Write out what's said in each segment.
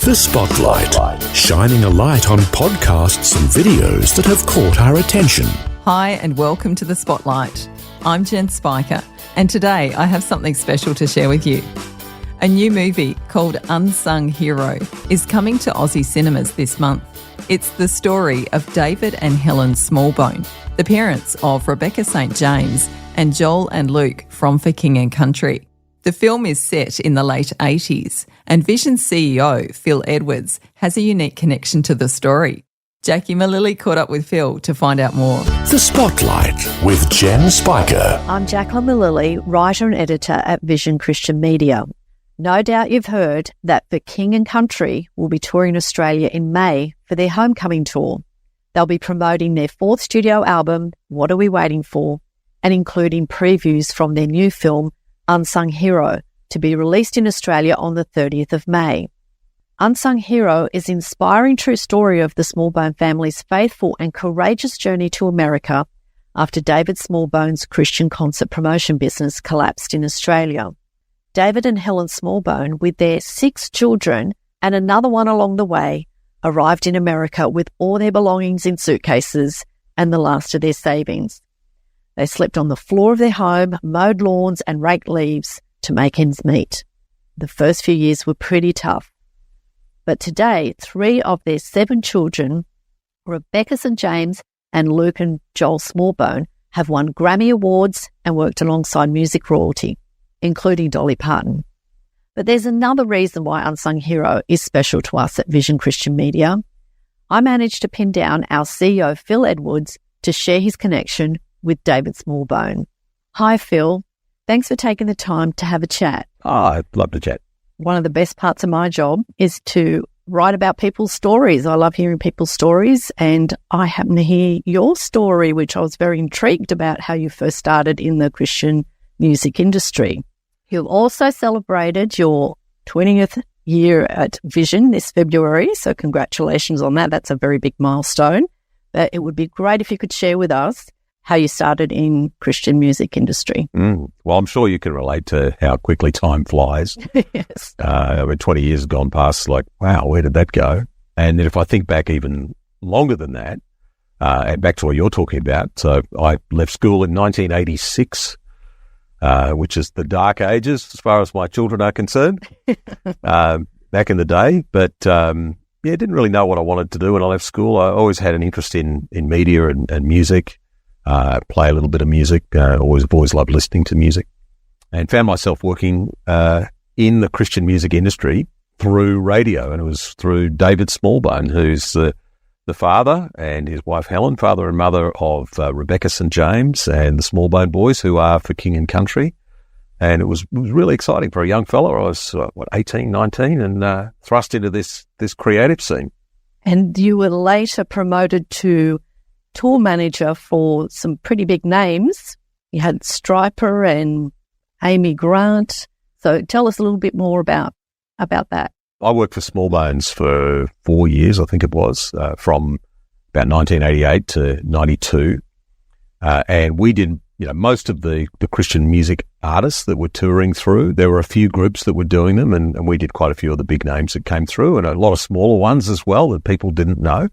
The Spotlight, shining a light on podcasts and videos that have caught our attention. Hi and welcome to The Spotlight. I'm Jen Spiker and today I have something special to share with you. A new movie called Unsung Hero is coming to Aussie cinemas this month. It's the story of David and Helen Smallbone, the parents of Rebecca St. James and Joel and Luke from For King and Country. The film is set in the late 80s and Vision CEO Phil Edwards has a unique connection to the story. Jacqui Melilli caught up with Phil to find out more. The Spotlight with Jen Spiker. I'm Jacqui Melilli, writer and editor at Vision Christian Media. No doubt you've heard that For King and Country will be touring Australia in May for their homecoming tour. They'll be promoting their fourth studio album, What Are We Waiting For?, and including previews from their new film, Unsung Hero, to be released in Australia on the 30th of May. Unsung Hero is an inspiring true story of the Smallbone family's faithful and courageous journey to America after David Smallbone's Christian concert promotion business collapsed in Australia. David and Helen Smallbone, with their 6 children and another one along the way, arrived in America with all their belongings in suitcases and the last of their savings. They slept on the floor of their home, mowed lawns and raked leaves to make ends meet. The first few years were pretty tough. But today, 3 of their 7 children, Rebecca St. James and Luke and Joel Smallbone, have won Grammy Awards and worked alongside music royalty, including Dolly Parton. But there's another reason why Unsung Hero is special to us at Vision Christian Media. I managed to pin down our CEO, Phil Edwards, to share his connection with David Smallbone. Hi, Phil. Thanks for taking the time to have a chat. Oh, I'd love to chat. One of the best parts of my job is to write about people's stories. I love hearing people's stories, and I happen to hear your story, which I was very intrigued about how you first started in the Christian music industry. You've also celebrated your 20th year at Vision this February, so congratulations on that. That's a very big milestone. But it would be great if you could share with us how you started in Christian music industry. Well, I'm sure you can relate to how quickly time flies. Yes. 20 years have gone past, like, wow, where did that go? And then if I think back even longer than that, and back to what you're talking about, so I left school in 1986, which is the dark ages as far as my children are concerned, back in the day. But, didn't really know what I wanted to do when I left school. I always had an interest in media and music. Play a little bit of music. Always loved listening to music, and found myself working in the Christian music industry through radio, and it was through David Smallbone, who's the father, and his wife Helen, father and mother of Rebecca St. James and the Smallbone boys, who are For King and Country. And it was really exciting for a young fella. I was 18, 19, and thrust into this creative scene. And you were later promoted to tour manager for some pretty big names. You had Striper and Amy Grant. So tell us a little bit more about that. I worked for Smallbones for 4 years, I think it was, from about 1988 to 92. And we did, most of the Christian music artists that were touring through. There were a few groups that were doing them, and we did quite a few of the big names that came through, and a lot of smaller ones as well that people didn't know.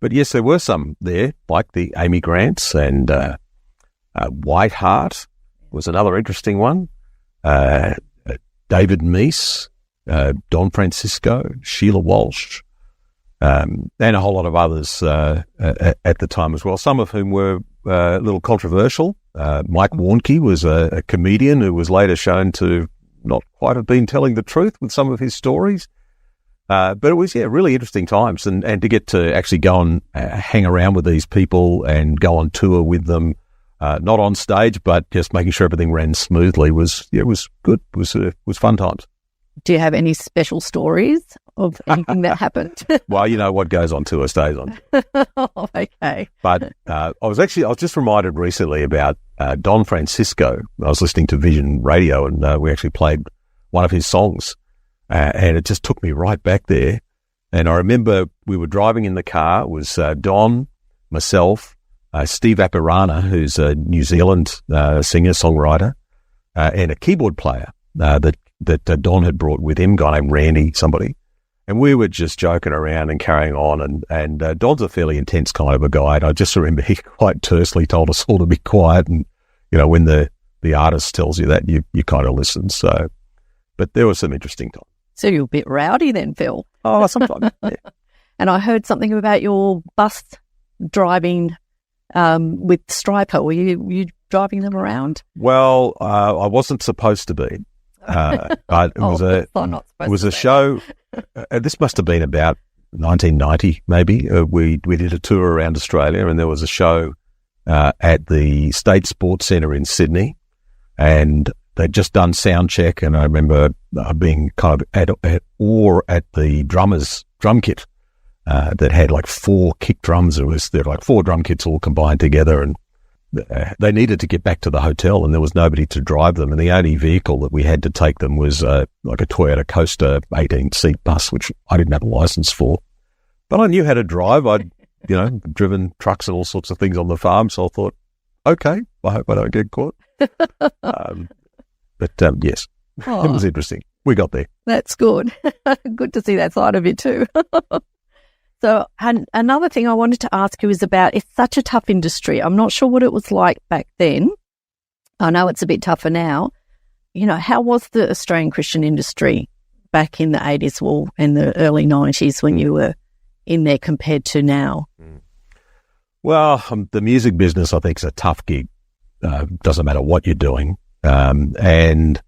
But yes, there were some there, like the Amy Grants, and Whiteheart was another interesting one. David Meese, Don Francisco, Sheila Walsh, and a whole lot of others at the time as well, some of whom were a little controversial. Mike Warnke was a comedian who was later shown to not quite have been telling the truth with some of his stories. But it was, really interesting times, and to get to actually go and hang around with these people and go on tour with them, not on stage, but just making sure everything ran smoothly was good. It was fun times. Do you have any special stories of anything that happened? Well, what goes on tour stays on. Oh, okay. But I was just reminded recently about Don Francisco. I was listening to Vision Radio, and we actually played one of his songs. And it just took me right back there. And I remember we were driving in the car. It was Don, myself, Steve Apirana, who's a New Zealand singer-songwriter, and a keyboard player that Don had brought with him, a guy named Randy, somebody. And we were just joking around and carrying on. And Don's a fairly intense kind of a guy. And I just remember he quite tersely told us all to be quiet. And, when the artist tells you that, you kind of listen. So, but there was some interesting times. So you're a bit rowdy then, Phil. Oh, sometimes, yeah. And I heard something about your bus driving with Striper. Were you driving them around? Well, I wasn't supposed to be. But it was a show. This must have been about 1990, maybe. We did a tour around Australia, and there was a show at the State Sports Centre in Sydney, and they'd just done sound check, and I remember being kind of at awe at the drummer's drum kit that had like 4 kick drums. There were like 4 drum kits all combined together, and they needed to get back to the hotel, and there was nobody to drive them. And the only vehicle that we had to take them was like a Toyota Coaster 18-seat bus, which I didn't have a license for. But I knew how to drive. I'd, driven trucks and all sorts of things on the farm. So I thought, okay, I hope I don't get caught. But yes, It was interesting. We got there. That's good. Good to see that side of it too. So another thing I wanted to ask you is about, it's such a tough industry. I'm not sure what it was like back then. I know it's a bit tougher now. How was the Australian Christian industry back in the 80s or in the early 90s when you were in there compared to now? Well, the music business, I think, is a tough gig. Doesn't matter what you're doing. And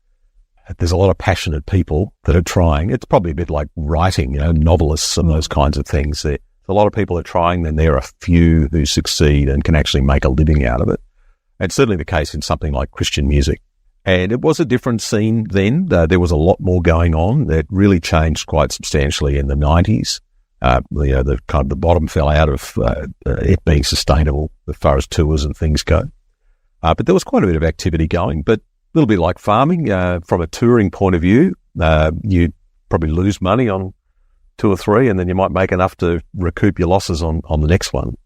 there's a lot of passionate people that are trying. It's probably a bit like writing, novelists and those kinds of things. There's a lot of people are trying, then there are a few who succeed and can actually make a living out of it. And certainly the case in something like Christian music. And it was a different scene then. There was a lot more going on. It really changed quite substantially in the 90s. The kind of the bottom fell out of it being sustainable as far as tours and things go. But there was quite a bit of activity going. But a little bit like farming, from a touring point of view, you'd probably lose money on 2 or 3, and then you might make enough to recoup your losses on the next one.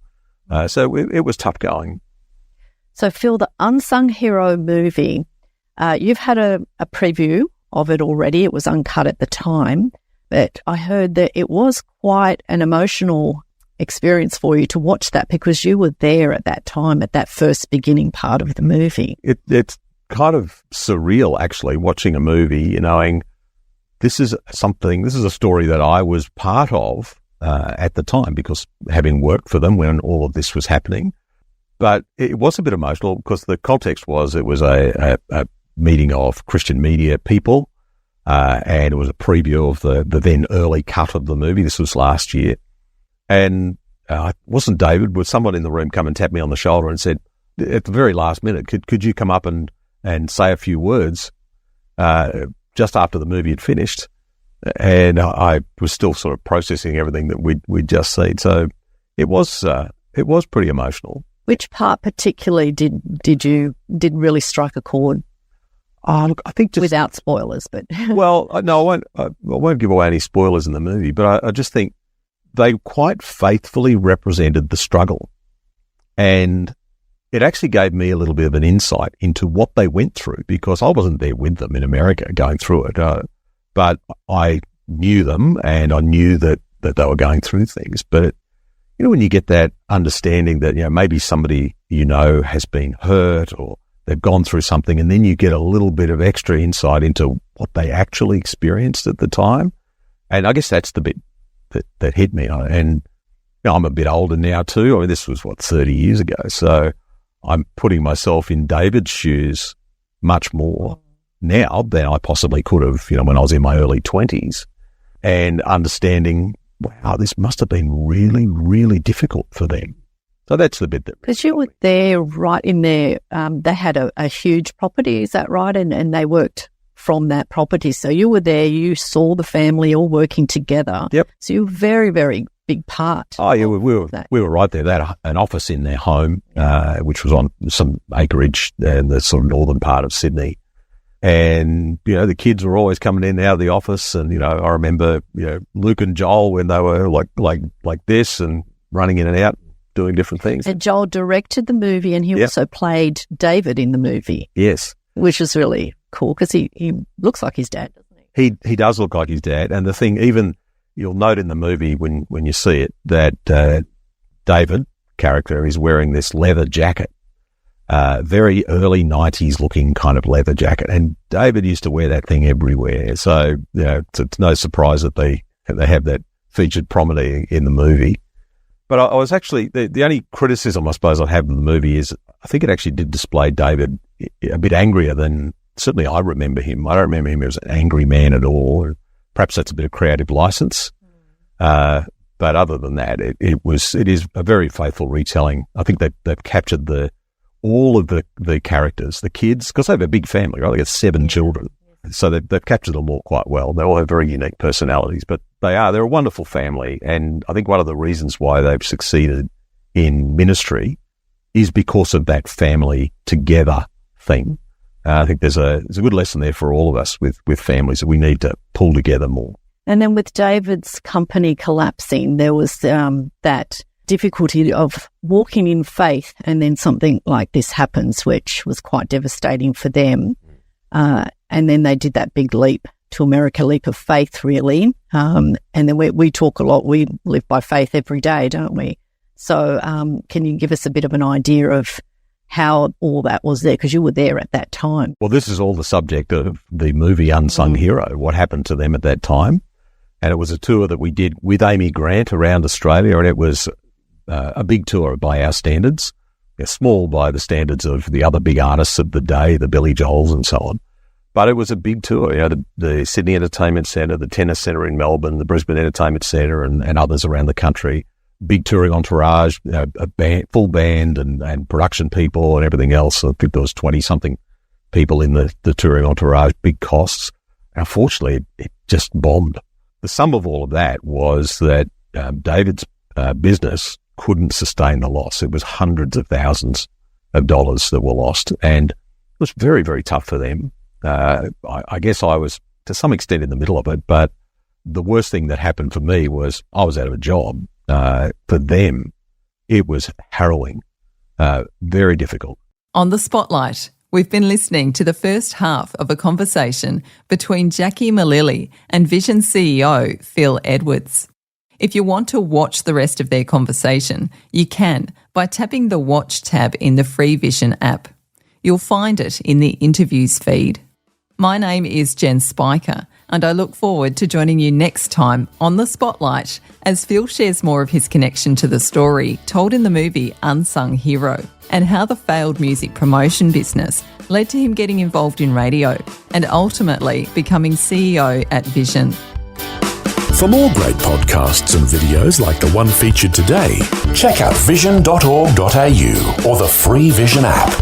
So it was tough going. So, Phil, the Unsung Hero movie, you've had a preview of it already. It was uncut at the time, but I heard that it was quite an emotional experience for you to watch that because you were there at that time, at that first beginning part of the movie. It's kind of surreal, actually, watching a movie, knowing this is a story that I was part of at the time, because having worked for them when all of this was happening. But it was a bit emotional because the context was it was a meeting of Christian media people, and it was a preview of the then early cut of the movie. This was last year. And it wasn't David, but someone in the room come and tapped me on the shoulder and said, at the very last minute, could you come up and say a few words just after the movie had finished? And I was still sort of processing everything that we'd just seen. So it was pretty emotional. Which part particularly did really strike a chord? Look, I think just without spoilers, but well, no, I won't give away any spoilers in the movie, but I just think they quite faithfully represented the struggle, and it actually gave me a little bit of an insight into what they went through, because I wasn't there with them in America going through it, but I knew them, and I knew that they were going through things, but when you get that understanding that, maybe somebody, has been hurt or they've gone through something, and then you get a little bit of extra insight into what they actually experienced at the time. And I guess that's the bit that hit me. And I'm a bit older now too. I mean, this was 30 years ago. So I'm putting myself in David's shoes much more now than I possibly could have, when I was in my early 20s, and understanding, wow, this must have been really, really difficult for them. So that's the bit that... Because you were there right in there. They had a huge property, is that right? And they worked from that property. So you were there, you saw the family all working together. Yep. So you were a very, very big part. Oh, yeah, we were right there. They had an office in their home, which was on some acreage in the sort of northern part of Sydney. And, the kids were always coming in and out of the office. And, I remember, Luke and Joel when they were like this and running in and out, doing different things. And Joel directed the movie, and he also played David in the movie. Yes. Which is really cool because he looks like his dad, doesn't he? He does look like his dad. And the thing, even you'll note in the movie when you see it that David character is wearing this leather jacket, very early 90s looking kind of leather jacket. And David used to wear that thing everywhere. So, it's no surprise that they have that featured prominently in the movie. But I was actually, the only criticism I suppose I have of the movie is I think it actually did display David a bit angrier than certainly I remember him. I don't remember him as an angry man at all. Perhaps that's a bit of creative license. But other than that, it is a very faithful retelling. I think they've captured all of the characters, the kids, because they have a big family, right? They got 7 children. So they've captured them all quite well. They all have very unique personalities, but they're a wonderful family. And I think one of the reasons why they've succeeded in ministry is because of that family together thing. I think there's a good lesson there for all of us with families that we need to pull together more. And then with David's company collapsing, there was that difficulty of walking in faith, and then something like this happens, which was quite devastating for them. And then they did that big leap to America, leap of faith, really. And then we talk a lot. We live by faith every day, don't we? So can you give us a bit of an idea of how all that was there? Because you were there at that time. Well, this is all the subject of the movie Unsung Hero, what happened to them at that time. And it was a tour that we did with Amy Grant around Australia, and it was a big tour by our standards, small by the standards of the other big artists of the day, the Billy Joels and so on. But it was a big tour. The Sydney Entertainment Centre, the Tennis Centre in Melbourne, the Brisbane Entertainment Centre, and others around the country. Big touring entourage, a band, full band and production people and everything else. I think there was 20-something people in the touring entourage, big costs. Unfortunately, it just bombed. The sum of all of that was that David's business couldn't sustain the loss. It was hundreds of thousands of dollars that were lost, and it was very, very tough for them. I guess I was to some extent in the middle of it, but the worst thing that happened for me was I was out of a job. For them, it was harrowing, very difficult. On the Spotlight, we've been listening to the first half of a conversation between Jacqui Melilli and Vision CEO Phil Edwards. If you want to watch the rest of their conversation, you can by tapping the Watch tab in the free Vision app. You'll find it in the interviews feed. My name is Jen Spiker, and I look forward to joining you next time on The Spotlight as Phil shares more of his connection to the story told in the movie Unsung Hero, and how the failed music promotion business led to him getting involved in radio and ultimately becoming CEO at Vision. For more great podcasts and videos like the one featured today, check out vision.org.au or the free Vision app.